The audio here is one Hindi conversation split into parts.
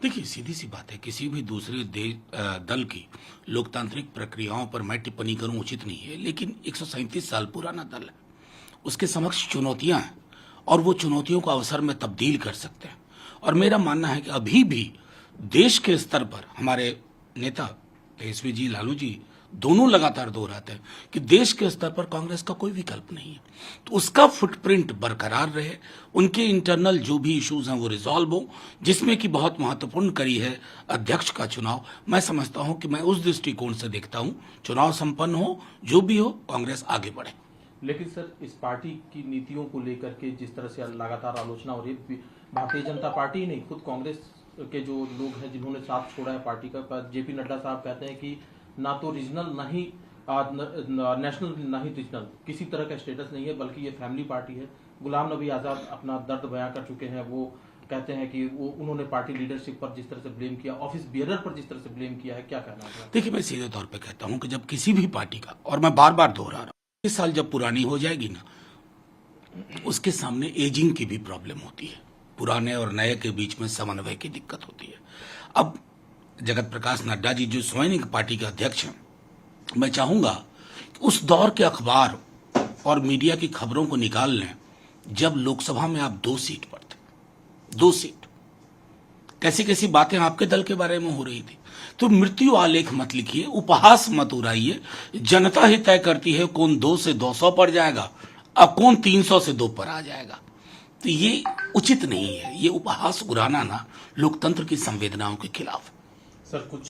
देखिए, सीधी सी बात है, किसी भी दूसरे दल की लोकतांत्रिक प्रक्रियाओं पर मैं टिप्पणी करूं उचित नहीं है, लेकिन 137 साल पुराना दल है, उसके समक्ष चुनौतियां हैं और वो चुनौतियों को अवसर में तब्दील कर सकते हैं। और मेरा मानना है कि अभी भी देश के स्तर पर हमारे नेता तेजस्वी जी, लालू जी दोनों लगातार दोहराते हैं कि देश के स्तर पर कांग्रेस का कोई विकल्प नहीं है, तो उसका फुटप्रिंट बरकरार रहे, उनके इंटरनल जो भी इश्यूज हैं वो रिजॉल्व हो, जिसमें कि बहुत महत्वपूर्ण कड़ी है अध्यक्ष का चुनाव। मैं समझता हूं कि मैं उस दृष्टिकोण से देखता हूं, चुनाव संपन्न हो, जो भी हो, कांग्रेस आगे बढ़े। लेकिन सर, इस पार्टी की नीतियों को लेकर के जिस तरह से लगातार आलोचना हो रही है, भारतीय जनता पार्टी ही नहीं, खुद कांग्रेस के जो लोग हैं जिन्होंने साथ छोड़ा है पार्टी का, जेपी नड्डा साहब कहते हैं कि ना तो रीजनल ना ही नेशनल ना ही रीजनल किसी तरह का स्टेटस नहीं है, बल्कि ये फैमिली पार्टी है। गुलाम नबी आजाद अपना दर्द बयां कर चुके हैं, वो कहते हैं कि वो उन्होंने पार्टी लीडरशिप पर जिस तरह से ब्लेम किया, ऑफिस बियरर पर जिस तरह से ब्लेम किया है, क्या कहना है? देखिए, मैं सीधे तौर पे कहता हूं कि जब किसी भी पार्टी का, और मैं बार बार दोहरा रहा हूं, इस साल जब पुरानी हो जाएगी ना, उसके सामने एजिंग की भी प्रॉब्लम होती है, पुराने और नए के बीच में समन्वय की दिक्कत होती है। अब जगत प्रकाश नड्डा जी जो स्वयं पार्टी के अध्यक्ष हैं, मैं चाहूंगा कि उस दौर के अखबार और मीडिया की खबरों को निकाल लें जब लोकसभा में आप 2 सीट पर थे, 2 सीट, कैसी कैसी बातें आपके दल के बारे में हो रही थी। तो मृत्यु आलेख मत लिखिए, उपहास मत उड़ाइए, जनता ही तय करती है कौन 2 से 200 पर जाएगा, अब कौन 300 से 2 पर आ जाएगा। तो ये उचित नहीं है, ये उपहास उड़ाना ना लोकतंत्र की संवेदनाओं के खिलाफ। सर, कुछ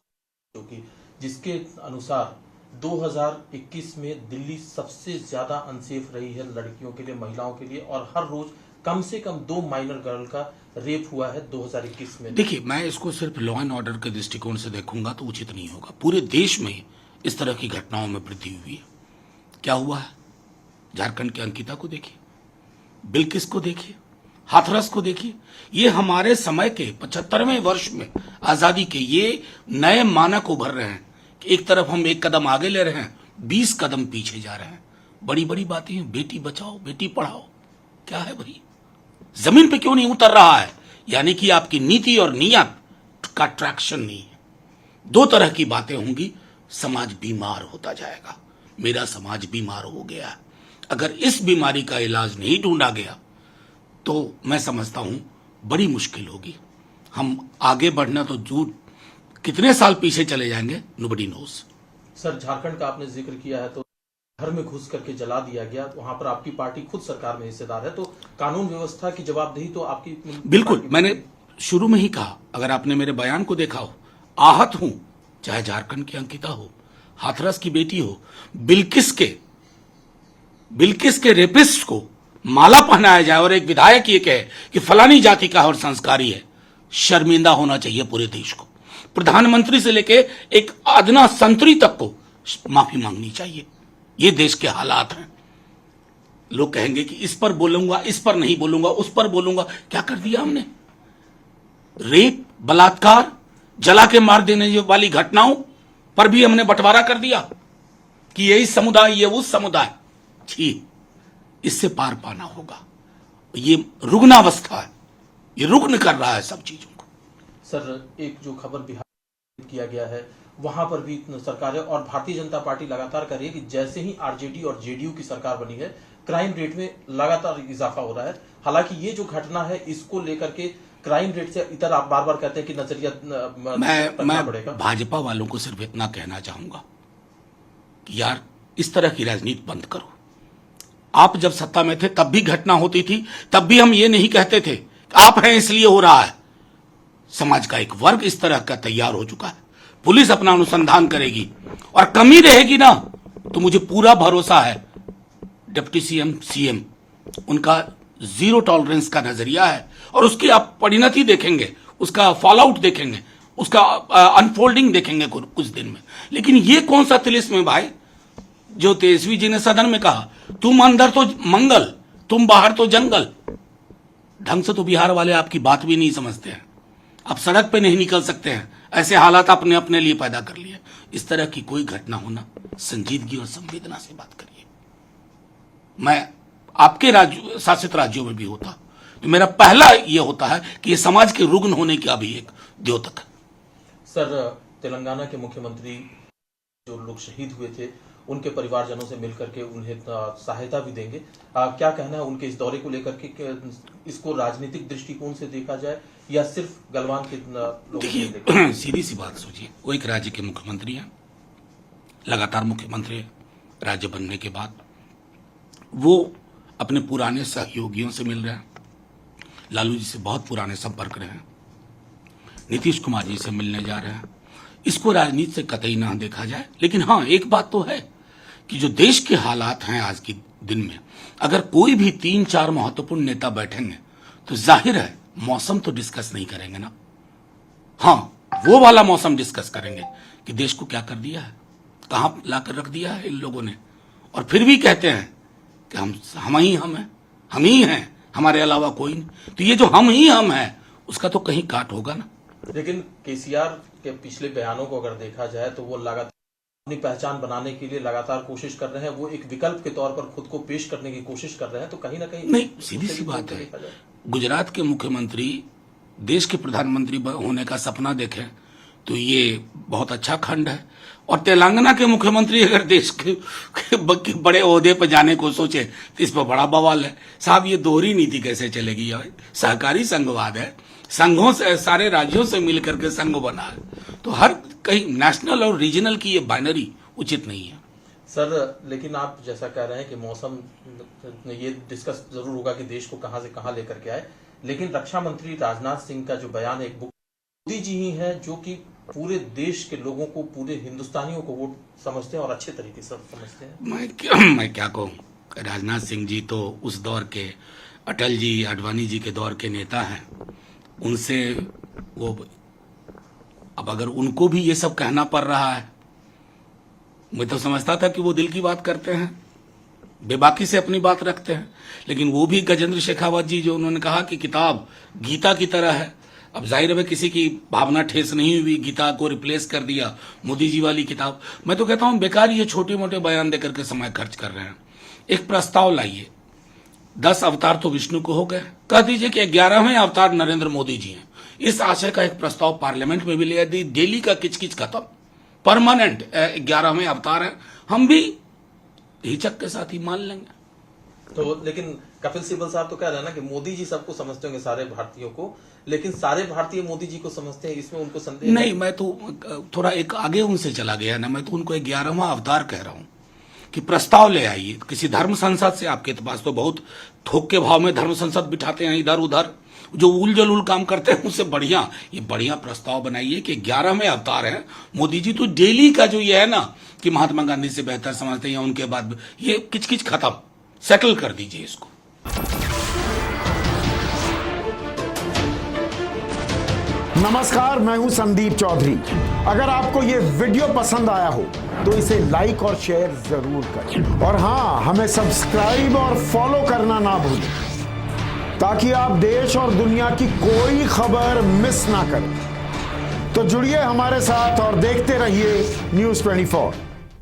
जिसके अनुसार 2021 में दिल्ली सबसे ज्यादा अनसेफ रही है लड़कियों के लिए, महिलाओं के लिए, और हर रोज कम से कम 2 माइनर गर्ल का रेप हुआ है 2021 में। देखिए, मैं इसको सिर्फ लॉ एंड ऑर्डर के दृष्टिकोण से देखूंगा तो उचित नहीं होगा। पूरे देश में इस तरह की घटनाओं में वृद्धि हुई है। क्या हुआ है? झारखंड के अंकिता को देखिए, बिल्किस को देखिए, हाथरस को देखिए। ये हमारे समय के 75वें वर्ष में आजादी के ये नए मानक उभर रहे हैं कि एक तरफ हम 1 कदम आगे ले रहे हैं, 20 कदम पीछे जा रहे हैं। बड़ी बड़ी बातें हैं, बेटी बचाओ, बेटी पढ़ाओ, क्या है भाई? जमीन पे क्यों नहीं उतर रहा है? यानी कि आपकी नीति और नियत का ट्रैक्शन नहीं है। 2 तरह की बातें होंगी, समाज बीमार होता जाएगा। मेरा समाज बीमार हो गया। अगर इस बीमारी का इलाज नहीं ढूंढा गया तो मैं समझता हूं बड़ी मुश्किल होगी। हम आगे बढ़ना तो दूर, कितने साल पीछे चले जाएंगे, नोबडी नोस। सर, झारखंड का आपने जिक्र किया है, तो घर में घुस करके जला दिया गया, वहां पर आपकी पार्टी खुद सरकार में हिस्सेदार है, तो कानून व्यवस्था की जवाबदेही तो आपकी बिल्कुल। मैंने शुरू में ही कहा, अगर आपने मेरे बयान को देखा हो, आहत हूं, चाहे झारखंड की अंकिता हो, हाथरस की बेटी हो, बिल्किस के रेपिस्ट को माला पहनाया जाए और एक विधायक ये कहे कि फलानी जाति का और संस्कारी है, शर्मिंदा होना चाहिए पूरे देश को। प्रधानमंत्री से लेके एक अदना संतरी तक को माफी मांगनी चाहिए। ये देश के हालात हैं। लोग कहेंगे कि इस पर बोलूंगा, इस पर नहीं बोलूंगा, उस पर बोलूंगा। क्या कर दिया हमने? रेप, बलात्कार, जला के मार देने वाली घटनाओं पर भी हमने बंटवारा कर दिया कि ये इस समुदाय, ये उस समुदाय। छी, इससे पार पाना होगा। ये रुग्णावस्था है, ये रुग्ण कर रहा है सब चीजों को। सर, एक जो खबर बिहार में किया गया है, वहां पर भी सरकार है और भारतीय जनता पार्टी लगातार कर रही है कि जैसे ही आरजेडी और जेडीयू की सरकार बनी है, क्राइम रेट में लगातार इजाफा हो रहा है। हालांकि ये जो घटना है, इसको लेकर के क्राइम रेट से इतर आप बार बार कहते हैं कि नजरिया मैं भाजपा वालों को सिर्फ इतना कहना चाहूंगा कि यार, इस तरह की राजनीति बंद करो। आप जब सत्ता में थे तब भी घटना होती थी, तब भी हम ये नहीं कहते थे आप हैं इसलिए हो रहा है। समाज का एक वर्ग इस तरह का तैयार हो चुका है। पुलिस अपना अनुसंधान करेगी और कमी रहेगी ना, तो मुझे पूरा भरोसा है डिप्टी सीएम उनका 0 टॉलरेंस का नजरिया है और उसकी आप परिणति देखेंगे, उसका फॉलोआउट देखेंगे, उसका अनफोल्डिंग देखेंगे कुछ दिन में। लेकिन ये कौन सा तिलिस्म है भाई, जो तेजस्वी जी ने सदन में कहा, तुम अंदर तो मंगल, तुम बाहर तो जंगल। ढंग से तो बिहार वाले आपकी बात भी नहीं समझते हैं। आप सड़क पे नहीं निकल सकते हैं, ऐसे हालात आपने अपने लिए पैदा कर लिए। इस तरह की कोई घटना होना, संजीदगी और संवेदना से बात करिए। मैं आपके शासित राज्यों में भी होता तो मेरा पहला यह होता है कि ये समाज के रुग्ण होने का भी एक द्योतक है। सर, तेलंगाना के मुख्यमंत्री जो लोग शहीद हुए थे उनके परिवारजनों से मिलकर के उन्हें सहायता भी देंगे। क्या कहना है उनके इस दौरे को लेकर के इसको राजनीतिक दृष्टिकोण से देखा जाए या सिर्फ गलवान के लोगों से देखिए, सीधी सी बात सोचिए, वो एक राज्य के मुख्यमंत्री हैं, लगातार मुख्यमंत्री है। राज्य बनने के बाद वो अपने पुराने सहयोगियों से मिल रहे हैं, लालू जी से बहुत पुराने संपर्क रहे हैं, नीतीश कुमार जी से मिलने जा रहे हैं। इसको राजनीति से कतई ना देखा जाए, लेकिन हाँ एक बात तो है कि जो देश के हालात हैं आज के दिन में, अगर कोई भी 3-4 महत्वपूर्ण नेता बैठेंगे तो जाहिर है मौसम तो डिस्कस नहीं करेंगे ना। हाँ, वो वाला मौसम डिस्कस करेंगे कि देश को क्या कर दिया है, कहां लाकर रख दिया है इन लोगों ने, और फिर भी कहते हैं कि हम ही हैं, हमारे अलावा कोई नहीं। तो ये जो हम ही हम हैं उसका तो कहीं काट होगा ना। लेकिन केसीआर के पिछले बयानों को अगर देखा जाए तो वो लगातार अपनी पहचान बनाने के लिए लगातार कोशिश कर रहे हैं, वो एक विकल्प के तौर पर खुद को पेश करने की कोशिश कर रहे हैं। तो कहीं ना कहीं नहीं, सीधी सी बात है, गुजरात के मुख्यमंत्री देश के प्रधानमंत्री होने का सपना देखें तो ये बहुत अच्छा खंड है, और तेलंगाना के मुख्यमंत्री अगर देश के बड़े ओहदे पर जाने को सोचे तो इस पर बड़ा बवाल है। साहब, ये दोहरी नीति कैसे चलेगी? सहकारी संघवाद है, संघों से, सारे राज्यों से मिलकर के संघ बना है, तो हर कहीं नेशनल और रीजनल की ये बाइनरी उचित नहीं है। सर, लेकिन आप जैसा कह रहे हैं कि मौसम ये डिस्कस जरूर होगा कि देश को कहां से कहां लेकर के आए, लेकिन रक्षा मंत्री राजनाथ सिंह का जो बयान है, एक मोदी जी ही है जो कि पूरे देश के लोगों को, पूरे हिंदुस्तानियों को वो समझते हैं और अच्छे तरीके से समझते हैं। मैं क्या कहूँ, राजनाथ सिंह जी तो उस दौर के अटल जी, आडवाणी जी के दौर के नेता हैं, उनसे वो, अब अगर उनको भी ये सब कहना पड़ रहा है, मैं तो समझता था कि वो दिल की बात करते हैं, बेबाकी से अपनी बात रखते हैं, लेकिन वो भी गजेंद्र शेखावत जी, जो उन्होंने कहा कि किताब गीता की तरह है, अब जाहिर है किसी की भावना ठेस नहीं हुई, गीता को रिप्लेस कर दिया मोदी जी वाली किताब। मैं तो कहता हूं बेकार ये छोटे मोटे बयान देकर के समय खर्च कर रहे हैं। एक प्रस्ताव लाइए, 10 अवतार तो विष्णु को हो गए, कह दीजिए कि 11वें अवतार नरेंद्र मोदी जी हैं। इस आशय का एक प्रस्ताव पार्लियामेंट में भी ले दी, डेली का किचकिच खत्म, परमानेंट 11वें अवतार है, हम भी हिचक के साथ ही मान लेंगे। तो लेकिन कपिल सिब्बल साहब तो कह रहे हैं ना कि मोदी जी सबको समझते होंगे, सारे भारतीयों को, लेकिन सारे भारतीय मोदी जी को समझते हैं, इसमें उनको संदेह नहीं। मैं तो थोड़ा एक आगे उनसे चला गया ना, मैं तो उनको 11वां अवतार कह रहा हूं कि प्रस्ताव ले आइए किसी धर्म संसद से। आपके पास तो बहुत थोक के भाव में धर्म संसद बिठाते हैं इधर उधर, जो उल जलूल काम करते हैं, उससे बढ़िया ये बढ़िया प्रस्ताव बनाइए कि 11वें अवतार है मोदी जी। तो डेली का जो ये है ना कि महात्मा गांधी से बेहतर समझते हैं, उनके बाद ये किचकिच खत्म, सेटल कर दीजिए इसको। नमस्कार, मैं हूं संदीप चौधरी। अगर आपको ये वीडियो पसंद आया हो तो इसे लाइक और शेयर जरूर करें, और हाँ, हमें सब्सक्राइब और फॉलो करना ना भूलें ताकि आप देश और दुनिया की कोई खबर मिस ना करें। तो जुड़िए हमारे साथ और देखते रहिए News 24।